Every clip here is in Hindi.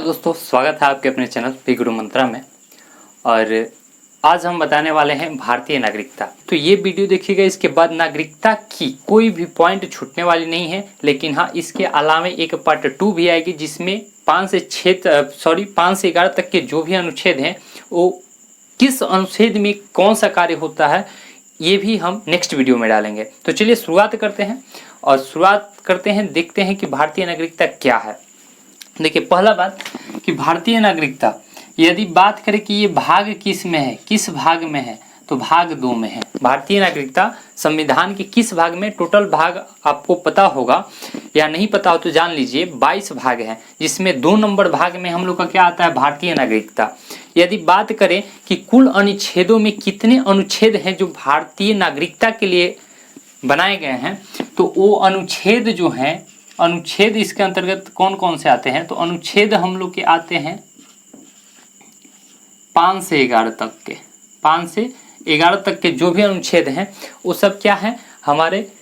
हेलो दोस्तों, स्वागत है आपके अपने चैनल पी गुरु मंत्रा में। और आज हम बताने वाले हैं भारतीय नागरिकता। तो ये वीडियो देखिएगा, इसके बाद नागरिकता की कोई भी पॉइंट छूटने वाली नहीं है। लेकिन हाँ, इसके अलावा एक पार्ट 2 भी आएगी जिसमें 5 से 11 तक के जो भी अनुच्छेद हैं वो किस अनुच्छेद में कौन सा कार्य होता है ये भी हम नेक्स्ट वीडियो में डालेंगे। तो चलिए शुरुआत करते हैं देखते हैं कि भारतीय नागरिकता क्या है। देखिए, पहला बात कि भारतीय नागरिकता यदि बात करें कि ये भाग किस में है, किस भाग में है, तो भाग 2 में है। भारतीय नागरिकता संविधान के किस भाग में, टोटल भाग आपको पता होगा या नहीं पता हो तो जान लीजिए, 22 भाग हैं, जिसमें 2 नंबर भाग में हम लोग का क्या आता है, भारतीय नागरिकता। यदि बात करें कि कुल अनुच्छेदों में कितने अनुच्छेद हैं जो भारतीय नागरिकता के लिए बनाए गए हैं, तो वो अनुच्छेद जो हैं, अनुच्छेद इसके अंतर्गत कौन कौन से आते हैं, तो अनुच्छेद हम लोग के आते हैं 5 से 11 तक के। 5 से 11 तक के जो भी अनुच्छेद हैं वो सब क्या है, हमारे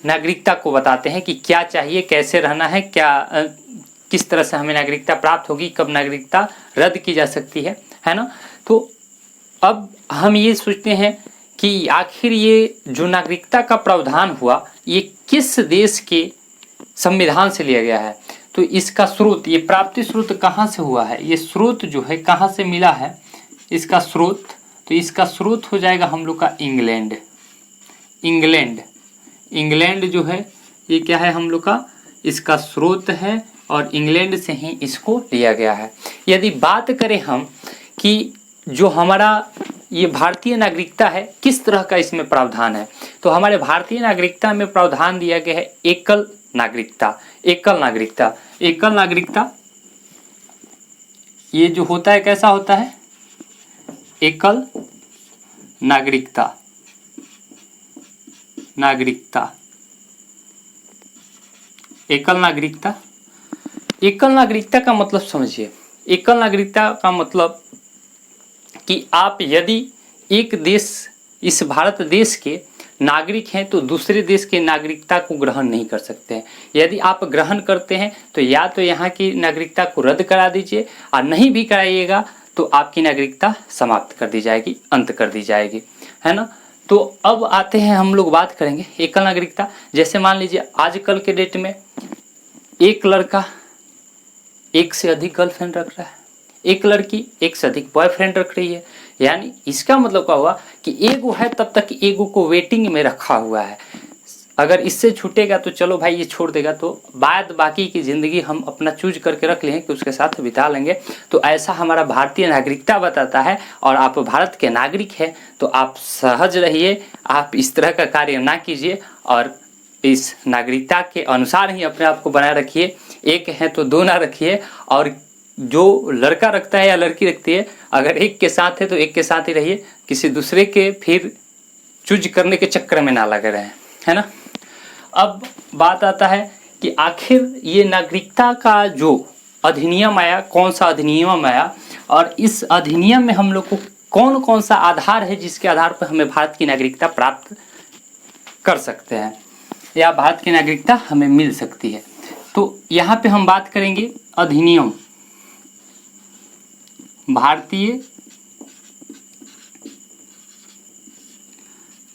नागरिकता को बताते हैं कि क्या चाहिए, कैसे रहना है, किस तरह से हमें नागरिकता प्राप्त होगी, कब नागरिकता रद्द की जा सकती है ना। तो अब हम ये सोचते हैं कि आखिर ये जो नागरिकता का प्रावधान हुआ ये किस देश के संविधान से लिया गया है। तो इसका स्रोत, ये प्राप्ति स्रोत कहाँ से हुआ है, ये स्रोत जो है कहाँ से मिला है इसका स्रोत, तो इसका स्रोत हो जाएगा हम लोग का इंग्लैंड जो है ये क्या है हम लोग का, इसका स्रोत है और इंग्लैंड से ही इसको लिया गया है। यदि बात करें हम कि जो हमारा ये भारतीय नागरिकता है किस तरह का इसमें प्रावधान है, तो हमारे भारतीय नागरिकता में प्रावधान दिया गया है एकल नागरिकता ये जो होता है कैसा होता है, एकल नागरिकता। एकल नागरिकता का मतलब समझिए, एकल नागरिकता का मतलब कि आप यदि एक देश, इस भारत देश के नागरिक हैं तो दूसरे देश के नागरिकता को ग्रहण नहीं कर सकते हैं। यदि आप ग्रहण करते हैं तो या तो यहाँ की नागरिकता को रद्द करा दीजिए, और नहीं भी कराइएगा तो आपकी नागरिकता समाप्त कर दी जाएगी, अंत कर दी जाएगी, है ना। तो अब आते हैं, हम लोग बात करेंगे एकल नागरिकता। जैसे मान लीजिए आजकल के डेट में एक लड़का एक से अधिक गर्लफ्रेंड रख रहा है, एक लड़की एक से अधिक बॉयफ्रेंड रख रही है। यानी इसका मतलब क्या हुआ कि एगो है तब तक एगो को वेटिंग में रखा हुआ है। अगर इससे छूटेगा तो चलो भाई ये छोड़ देगा, तो बाकी की ज़िंदगी हम अपना चूज करके रख लें कि उसके साथ बिता लेंगे। तो ऐसा हमारा भारतीय नागरिकता बताता है। और आप भारत के नागरिक हैं तो आप सहज रहिए, आप इस तरह का कार्य ना कीजिए और इस नागरिकता के अनुसार ही अपने आप को बनाए रखिए। एक है तो 2 ना रखिए, और जो लड़का रखता है या लड़की रखती है, अगर एक के साथ है तो एक के साथ ही रहिए, किसी दूसरे के फिर चूज करने के चक्कर में ना लगे रहें, है ना। अब बात आता है कि आखिर ये नागरिकता का जो अधिनियम आया, कौन सा अधिनियम आया, और इस अधिनियम में हम लोग को कौन कौन सा आधार है जिसके आधार पर हमें भारत की नागरिकता प्राप्त कर सकते हैं या भारत की नागरिकता हमें मिल सकती है। तो यहाँ पे हम बात करेंगे अधिनियम, भारतीय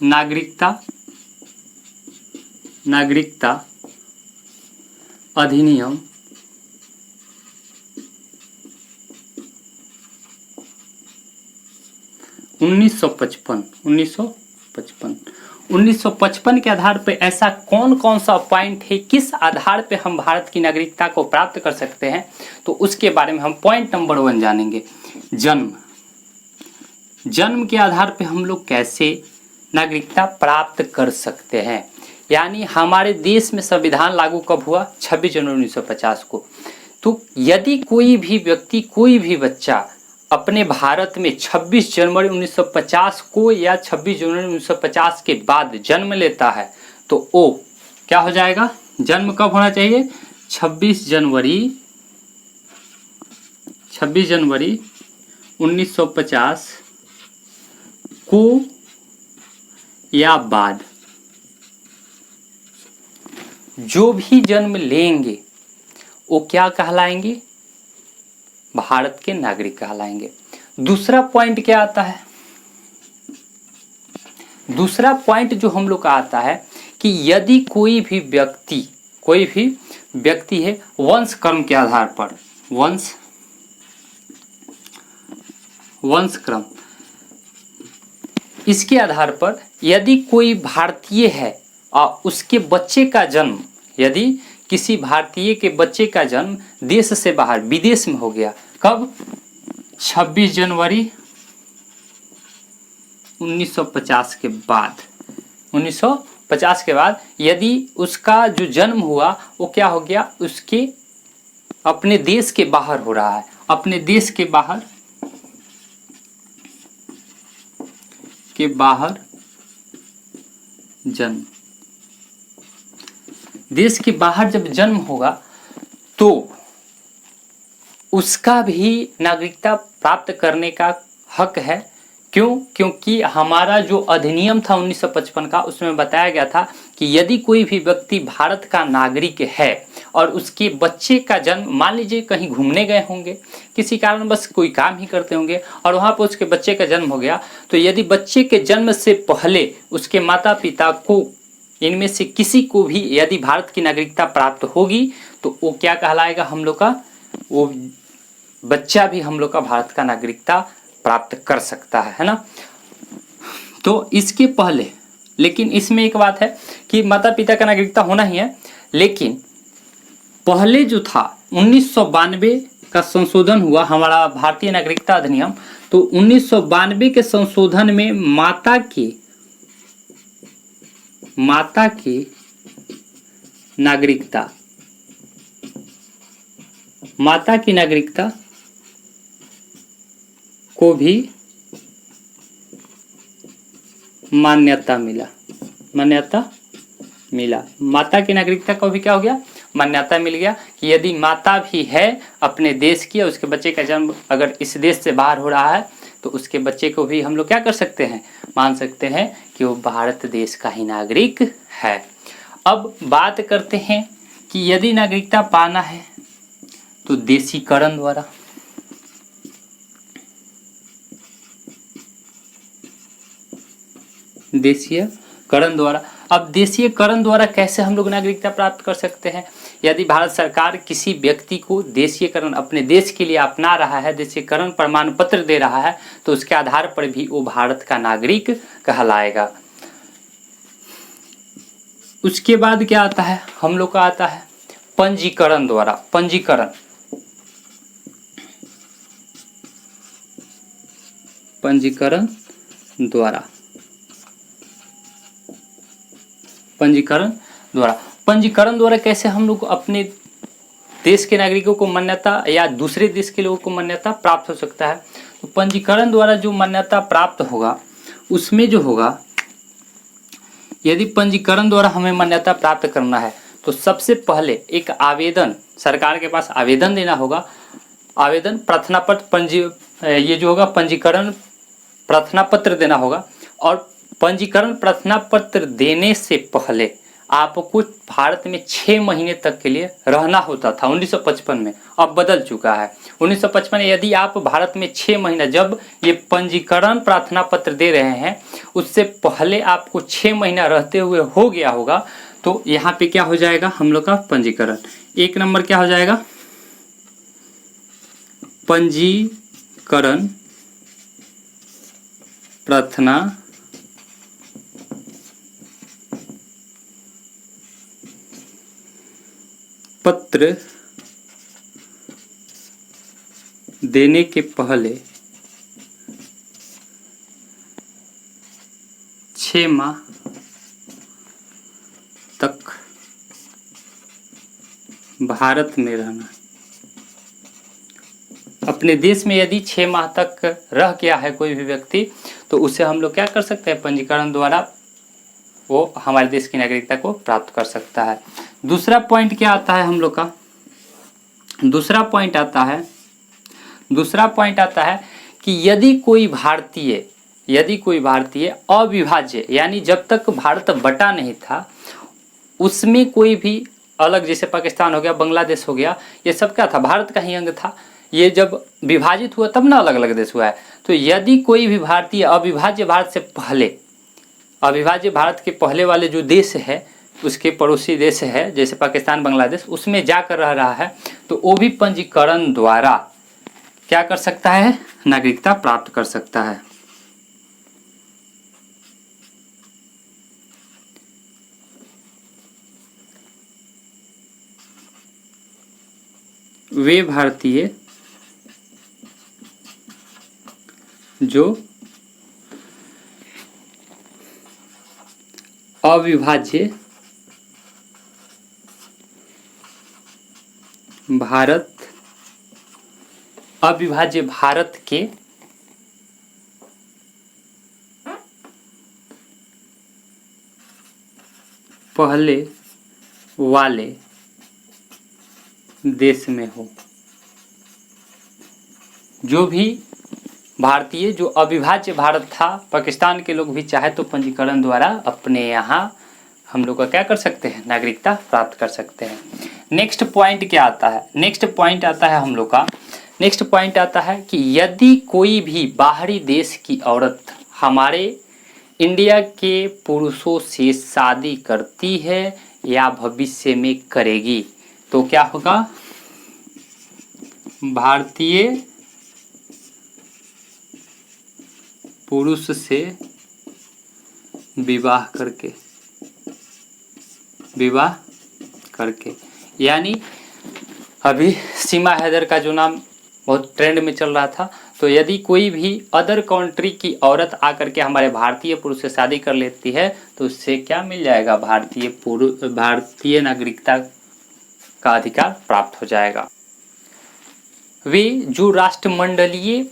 नागरिकता अधिनियम 1955 के आधार पे ऐसा कौन कौन सा पॉइंट है, किस आधार पे हम भारत की नागरिकता को प्राप्त कर सकते हैं, तो उसके बारे में हम पॉइंट नंबर 1 जानेंगे। जन्म के आधार पे हम लोग कैसे नागरिकता प्राप्त कर सकते हैं। यानी हमारे देश में संविधान लागू कब हुआ, 26 जनवरी 1950 को। तो यदि कोई भी व्यक्ति, कोई भी बच्चा अपने भारत में 26 जनवरी 1950 को या 26 जनवरी 1950 के बाद जन्म लेता है तो वो क्या हो जाएगा, जन्म कब होना चाहिए, 26 जनवरी 1950 को या बाद। जो भी जन्म लेंगे वो क्या कहलाएंगे, भारत के नागरिक कहलाएंगे। दूसरा पॉइंट क्या आता है, दूसरा पॉइंट जो हम लोग का आता है कि यदि कोई भी व्यक्ति है वंश कर्म के आधार पर, वंश क्रम, इसके आधार पर यदि कोई भारतीय है और उसके बच्चे का जन्म, यदि किसी भारतीय के बच्चे का जन्म देश से बाहर विदेश में हो गया, कब, 26 जनवरी 1950 के बाद, 1950 के बाद यदि उसका जो जन्म हुआ वो क्या हो गया, उसके अपने देश के बाहर हो रहा है, अपने देश के बाहर जन्म, देश के बाहर जब जन्म होगा तो उसका भी नागरिकता प्राप्त करने का हक है। क्यों? क्योंकि हमारा जो अधिनियम था 1955 का, उसमें बताया गया था कि यदि कोई भी व्यक्ति भारत का नागरिक है और उसके बच्चे का जन्म, मान लीजिए कहीं घूमने गए होंगे, किसी कारण बस कोई काम ही करते होंगे और वहाँ पर उसके बच्चे का जन्म हो गया, तो यदि बच्चे के जन्म से पहले उसके माता पिता को, इनमें से किसी को भी यदि भारत की नागरिकता प्राप्त होगी तो वो क्या कहलाएगा, हम लोग का वो बच्चा भी हम लोग का भारत का नागरिकता प्राप्त कर सकता है ना। तो इसके पहले, लेकिन इसमें एक बात है कि माता पिता का नागरिकता होना ही है, लेकिन पहले जो था 1992 का संशोधन हुआ हमारा भारतीय नागरिकता अधिनियम, तो 1992 के संशोधन में माता की नागरिकता को भी मान्यता मिला। माता की नागरिकता को भी क्या हो गया, मान्यता मिल गया कि यदि माता भी है अपने देश की और उसके बच्चे का जन्म अगर इस देश से बाहर हो रहा है तो उसके बच्चे को भी हम लोग क्या कर सकते हैं, मान सकते हैं कि वो भारत देश का ही नागरिक है। अब बात करते हैं कि यदि नागरिकता पाना है तो देशीकरण द्वारा, देशीयकरण द्वारा। अब देशीयकरण द्वारा कैसे हम लोग नागरिकता प्राप्त कर सकते हैं, यदि भारत सरकार किसी व्यक्ति को देशीयकरण अपने देश के लिए अपना रहा है, देशीयकरण प्रमाण पत्र दे रहा है, तो उसके आधार पर भी वो भारत का नागरिक कहलाएगा। उसके बाद क्या आता है, हम लोग का आता है पंजीकरण द्वारा। पंजीकरण द्वारा कैसे हम लोग अपने देश के नागरिकों को मान्यता या दूसरे देश के लोगों को मान्यता प्राप्त हो सकता है। तो पंजीकरण द्वारा जो मान्यता प्राप्त होगा उसमें जो होगा, यदि पंजीकरण द्वारा हमें मान्यता प्राप्त करना है तो सबसे पहले एक आवेदन, सरकार के पास आवेदन देना होगा। आवेदन प्रार्थना पत्र, ये जो होगा पंजीकरण प्रार्थना पत्र देना होगा। और पंजीकरण प्रार्थना पत्र देने से पहले आपको भारत में 6 महीने तक के लिए रहना होता था 1955 में, अब बदल चुका है। 1955 में यदि आप भारत में 6 महीना, जब ये पंजीकरण प्रार्थना पत्र दे रहे हैं उससे पहले आपको 6 महीना रहते हुए हो गया होगा, तो यहाँ पे क्या हो जाएगा हम लोग का पंजीकरण। एक नंबर क्या हो जाएगा, पंजीकरण प्रार्थना पत्र देने के पहले 6 माह तक भारत में रहना। अपने देश में यदि 6 माह तक रह गया है कोई भी व्यक्ति, तो उसे हम लोग क्या कर सकते हैं, पंजीकरण द्वारा वो हमारे देश की नागरिकता को प्राप्त कर सकता है। दूसरा पॉइंट क्या आता है हम लोग का, दूसरा पॉइंट आता है कि यदि कोई भारतीय अविभाज्य, यानी जब तक भारत बटा नहीं था उसमें कोई भी अलग, जैसे पाकिस्तान हो गया, बांग्लादेश हो गया, ये सब क्या था, भारत का ही अंग था। ये जब विभाजित हुआ तब ना अलग अलग देश हुआ है। तो यदि कोई भी भारतीय अविभाज्य भारत से पहले, अविभाज्य भारत के पहले वाले जो देश है उसके पड़ोसी देश है जैसे पाकिस्तान बांग्लादेश, उसमें जाकर रह रहा है, तो वो भी पंजीकरण द्वारा क्या कर सकता है, नागरिकता प्राप्त कर सकता है। वे भारतीय जो अविभाज्य भारत के पहले वाले देश में हो। जो भी भारतीय जो अविभाज्य भारत था, पाकिस्तान के लोग भी चाहे तो पंजीकरण द्वारा अपने यहाँ हम लोग का क्या कर सकते हैं, नागरिकता प्राप्त कर सकते हैं। नेक्स्ट पॉइंट क्या आता है, नेक्स्ट पॉइंट आता है हम लोग का, नेक्स्ट पॉइंट आता है कि यदि कोई भी बाहरी देश की औरत हमारे इंडिया के पुरुषों से शादी करती है या भविष्य में करेगी तो क्या होगा, भारतीय पुरुष से विवाह करके, यानी अभी सीमा हैदर का जो नाम बहुत ट्रेंड में चल रहा था, तो यदि कोई भी अदर कंट्री की औरत आकर के हमारे भारतीय पुरुष से शादी कर लेती है तो उससे क्या मिल जाएगा, भारतीय नागरिकता का अधिकार प्राप्त हो जाएगा। वे जो राष्ट्रमंडलीय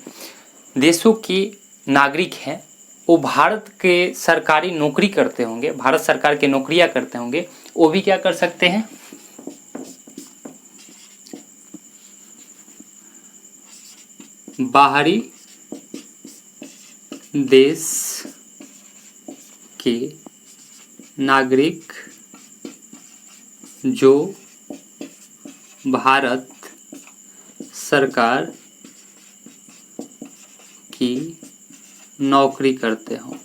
देशों के नागरिक हैं वो भारत के सरकारी नौकरी करते होंगे, भारत सरकार के नौकरियां करते होंगे, वो भी क्या कर सकते हैं, बाहरी देश के नागरिक जो भारत सरकार की नौकरी करते हो,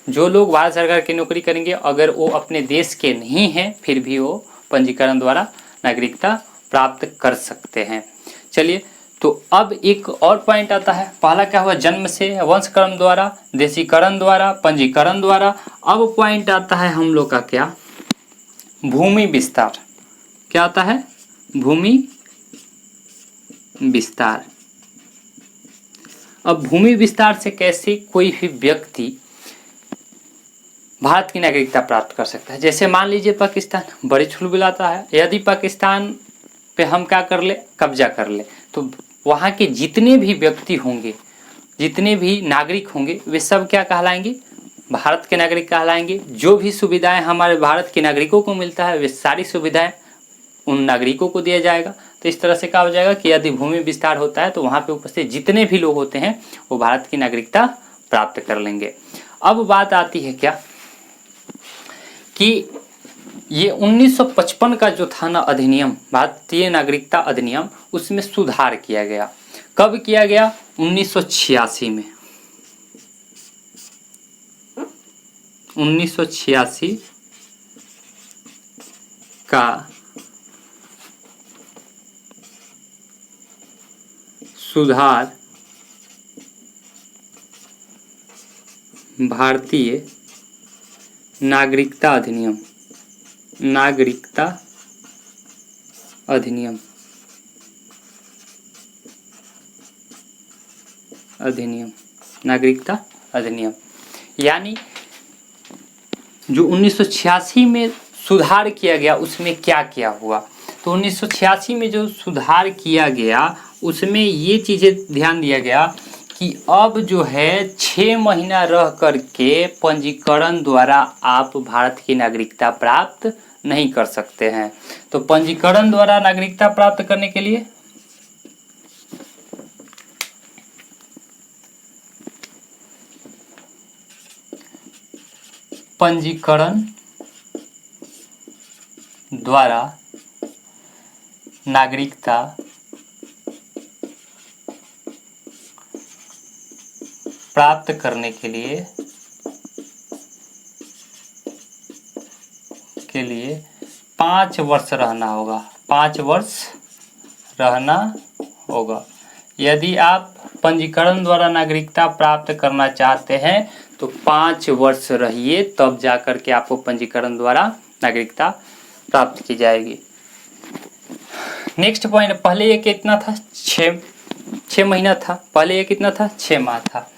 जो लोग भारत सरकार की नौकरी करेंगे अगर वो अपने देश के नहीं हैं फिर भी वो पंजीकरण द्वारा नागरिकता प्राप्त कर सकते हैं। चलिए, तो अब एक और पॉइंट आता है, पहला क्या हुआ, जन्म से, वंशक्रम द्वारा, देशीकरण द्वारा, पंजीकरण द्वारा। अब पॉइंट आता है हम लोग का क्या, भूमि विस्तार। क्या आता है, भूमि विस्तार। अब भूमि विस्तार से कैसे कोई भी व्यक्ति भारत की नागरिकता प्राप्त कर सकता है। जैसे मान लीजिए पाकिस्तान बड़ी छुलबुलाता है, यदि पाकिस्तान पे हम क्या कर ले, कब्जा कर ले, तो वहाँ के जितने भी व्यक्ति होंगे, जितने भी नागरिक होंगे, वे सब क्या कहलाएंगे, भारत के नागरिक कहलाएंगे। जो भी सुविधाएं हमारे भारत के नागरिकों को मिलता है वे सारी सुविधाएं उन नागरिकों को दिया जाएगा। तो इस तरह से क्या हो जाएगा कि यदि भूमि विस्तार होता है तो वहाँ पे उपस्थित जितने भी लोग होते हैं वो भारत की नागरिकता प्राप्त कर लेंगे। अब बात आती है क्या कि ये 1955 का जो था ना अधिनियम, भारतीय नागरिकता अधिनियम, उसमें सुधार किया गया। कब किया गया, 1986 में। 1986 का सुधार भारतीय नागरिकता अधिनियम, नागरिकता अधिनियम, नागरिकता अधिनियम, यानी जो 1986 में सुधार किया गया उसमें क्या क्या हुआ। तो 1986 में जो सुधार किया गया उसमें ये चीज़ें ध्यान दिया गया कि अब जो है 6 महीना रह करके पंजीकरण द्वारा आप भारत की नागरिकता प्राप्त नहीं कर सकते हैं। तो पंजीकरण द्वारा नागरिकता प्राप्त करने के लिए पंजीकरण द्वारा नागरिकता प्राप्त करने के लिए 5 वर्ष रहना होगा। 5 वर्ष रहना होगा। यदि आप पंजीकरण द्वारा नागरिकता प्राप्त करना चाहते हैं तो 5 वर्ष रहिए, तब जाकर के आपको पंजीकरण द्वारा नागरिकता प्राप्त की जाएगी। नेक्स्ट पॉइंट, पहले ये कितना था? 6 महीना था। पहले ये कितना था? 6 माह था।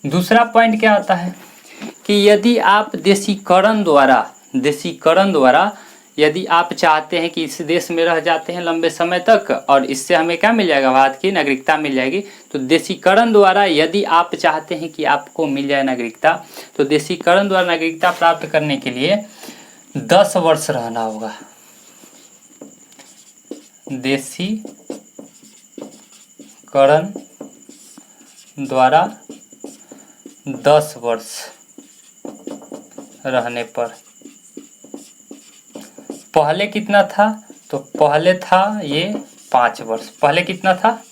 दूसरा पॉइंट क्या आता है कि यदि आप देशीकरण द्वारा यदि आप चाहते हैं कि इस देश में रह जाते हैं लंबे समय तक और इससे हमें क्या मिल जाएगा? भारत की नागरिकता मिल जाएगी। तो देशीकरण द्वारा यदि आप चाहते हैं कि आपको मिल जाए नागरिकता, तो देशीकरण द्वारा नागरिकता प्राप्त करने के लिए 10 वर्ष रहना होगा। देशीकरण द्वारा 10 वर्ष रहने पर। पहले कितना था? तो पहले था ये 5 वर्ष। पहले कितना था?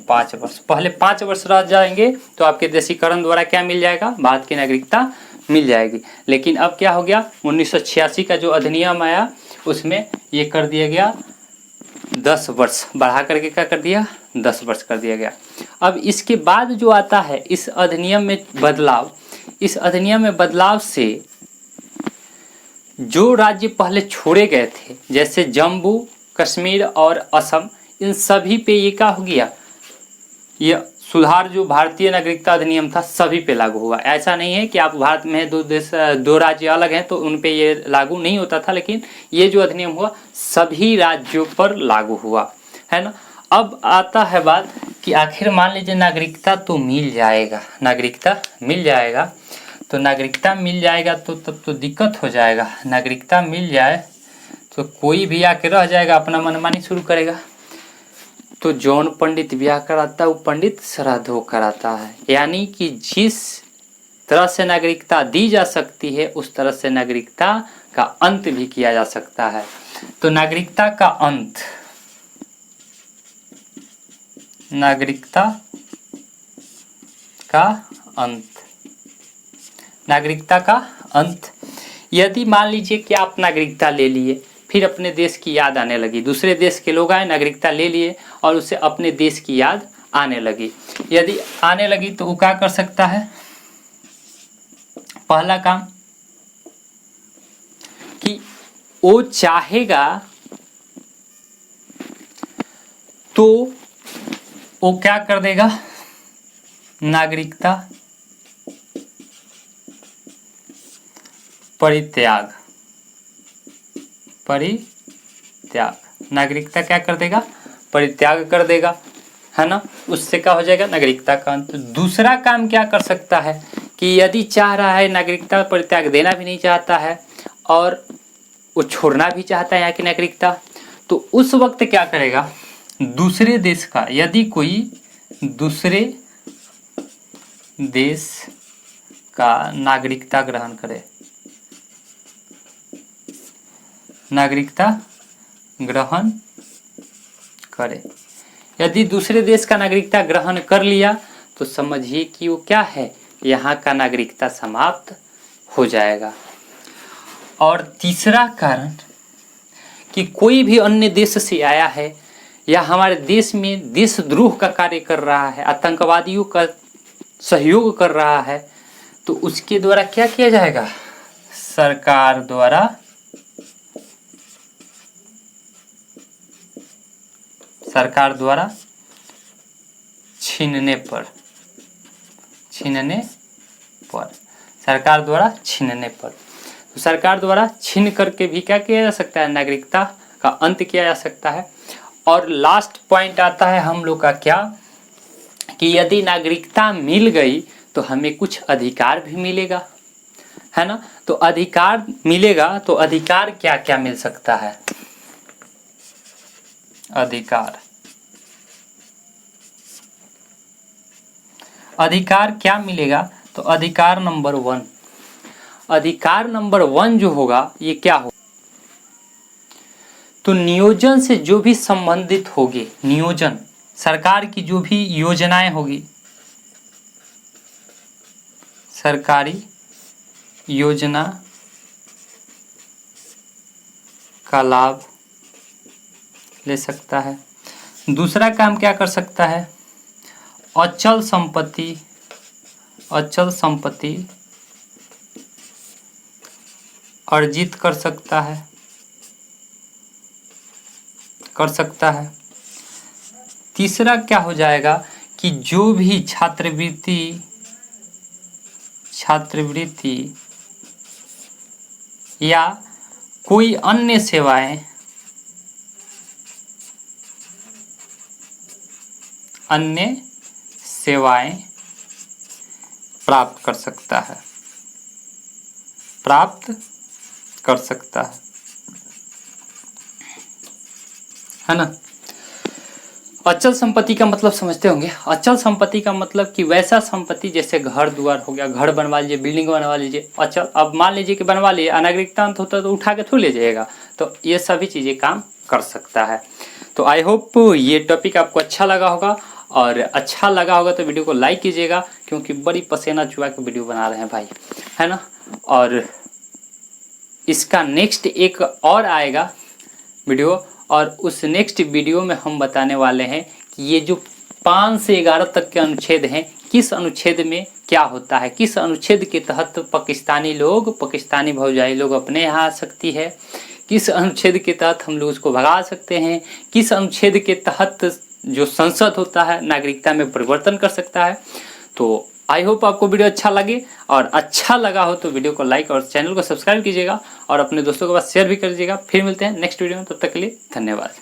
5 वर्ष। पहले 5 वर्ष रह जाएंगे तो आपके देशीकरण द्वारा क्या मिल जाएगा? भारत की नागरिकता मिल जाएगी। लेकिन अब क्या हो गया? 1986 का जो अधिनियम आया उसमें ये कर दिया गया 10 वर्ष, बढ़ा करके क्या कर दिया? 10 वर्ष कर दिया गया। अब इसके बाद जो आता है इस अधिनियम में बदलाव से जो राज्य पहले छोड़े गए थे, जैसे जम्मू कश्मीर और असम, इन सभी पे ये क्या हो गया? ये सुधार जो भारतीय नागरिकता अधिनियम था सभी पे लागू हुआ। ऐसा नहीं है कि आप भारत में दो राज्य अलग हैं तो उन पे ये लागू नहीं होता था, लेकिन ये जो अधिनियम हुआ सभी राज्यों पर लागू हुआ, है ना। अब आता है बात कि आखिर मान लीजिए नागरिकता तो मिल जाएगा, तो नागरिकता मिल जाएगा तो तब तो दिक्कत हो जाएगा। नागरिकता मिल जाए तो कोई भी आके रह जाएगा, अपना मनमानी शुरू करेगा। तो जौन पंडित ब्याह कराता है वो पंडित श्राद्धो कराता है। यानी कि जिस तरह से नागरिकता दी जा सकती है उस तरह से नागरिकता का अंत भी किया जा सकता है। तो नागरिकता का अंत, नागरिकता का अंत। यदि मान लीजिए कि आप नागरिकता ले लिए, फिर अपने देश की याद आने लगी, दूसरे देश के लोग आए, नागरिकता ले लिए और उससे अपने देश की याद आने लगी। यदि आने लगी तो वो क्या कर सकता है? पहला काम कि वो चाहेगा तो वो क्या कर देगा? नागरिकता परित्याग। नागरिकता क्या कर देगा? परित्याग कर देगा, है ना। उससे क्या हो जाएगा? नागरिकता का अंत। दूसरा काम क्या कर सकता है कि यदि चाह रहा है नागरिकता परित्याग, देना भी नहीं चाहता है और वो छोड़ना भी चाहता है यहाँ की नागरिकता, तो उस वक्त क्या करेगा? दूसरे देश का, यदि कोई दूसरे देश का नागरिकता ग्रहण करे, यदि दूसरे देश का नागरिकता ग्रहण कर लिया तो समझिए कि वो क्या है? यहाँ का नागरिकता समाप्त हो जाएगा। और तीसरा कारण कि कोई भी अन्य देश से आया है या हमारे देश में देशद्रोह का कार्य कर रहा है, आतंकवादियों का सहयोग कर रहा है, तो उसके द्वारा क्या किया जाएगा? सरकार द्वारा छीनने पर, तो सरकार द्वारा छीन करके भी क्या किया जा सकता है? नागरिकता का अंत किया जा सकता है। और लास्ट पॉइंट आता है हम लोग का क्या, कि यदि नागरिकता मिल गई तो हमें कुछ अधिकार भी मिलेगा, है ना। तो अधिकार मिलेगा तो अधिकार क्या क्या मिल सकता है? अधिकार क्या मिलेगा? तो अधिकार नंबर 1 जो होगा ये क्या होगा? तो नियोजन से जो भी संबंधित होगी, नियोजन सरकार की जो भी योजनाएं होगी, सरकारी योजना का लाभ ले सकता है। दूसरा काम क्या कर सकता है, अचल संपत्ति अर्जित कर सकता है। तीसरा क्या हो जाएगा कि जो भी छात्रवृत्ति या कोई अन्य सेवाएं प्राप्त कर सकता है ना। अचल संपत्ति का मतलब समझते होंगे। अचल संपत्ति का मतलब कि वैसा संपत्ति जैसे घर द्वार हो गया, घर बनवा लीजिए, बिल्डिंग बनवा लीजिए, अचल। अब मान लीजिए कि बनवा लिए, अनागरिकता अंत होता तो उठा के थोड़ी ले जाएगा, तो ये सभी चीज़ें काम कर सकता है। तो आई होप ये टॉपिक आपको अच्छा लगा होगा, और अच्छा लगा होगा तो वीडियो को लाइक कीजिएगा, क्योंकि बड़ी पसीना चुहा के वीडियो बना रहे हैं भाई, है ना। और इसका नेक्स्ट एक और आएगा वीडियो, और उस नेक्स्ट वीडियो में हम बताने वाले हैं कि ये जो 5 से 11 तक के अनुच्छेद हैं, किस अनुच्छेद में क्या होता है, किस अनुच्छेद के तहत पाकिस्तानी भौजाई लोग अपने यहाँ आ सकती है, किस अनुच्छेद के तहत हम लोग उसको भगा सकते हैं, किस अनुच्छेद के तहत जो संसद होता है नागरिकता में परिवर्तन कर सकता है। तो आई होप आपको वीडियो अच्छा लगे, और अच्छा लगा हो तो वीडियो को लाइक और चैनल को सब्सक्राइब कीजिएगा, और अपने दोस्तों के पास शेयर भी कर दीजिएगा। फिर मिलते हैं नेक्स्ट वीडियो में, तब तक के लिए धन्यवाद।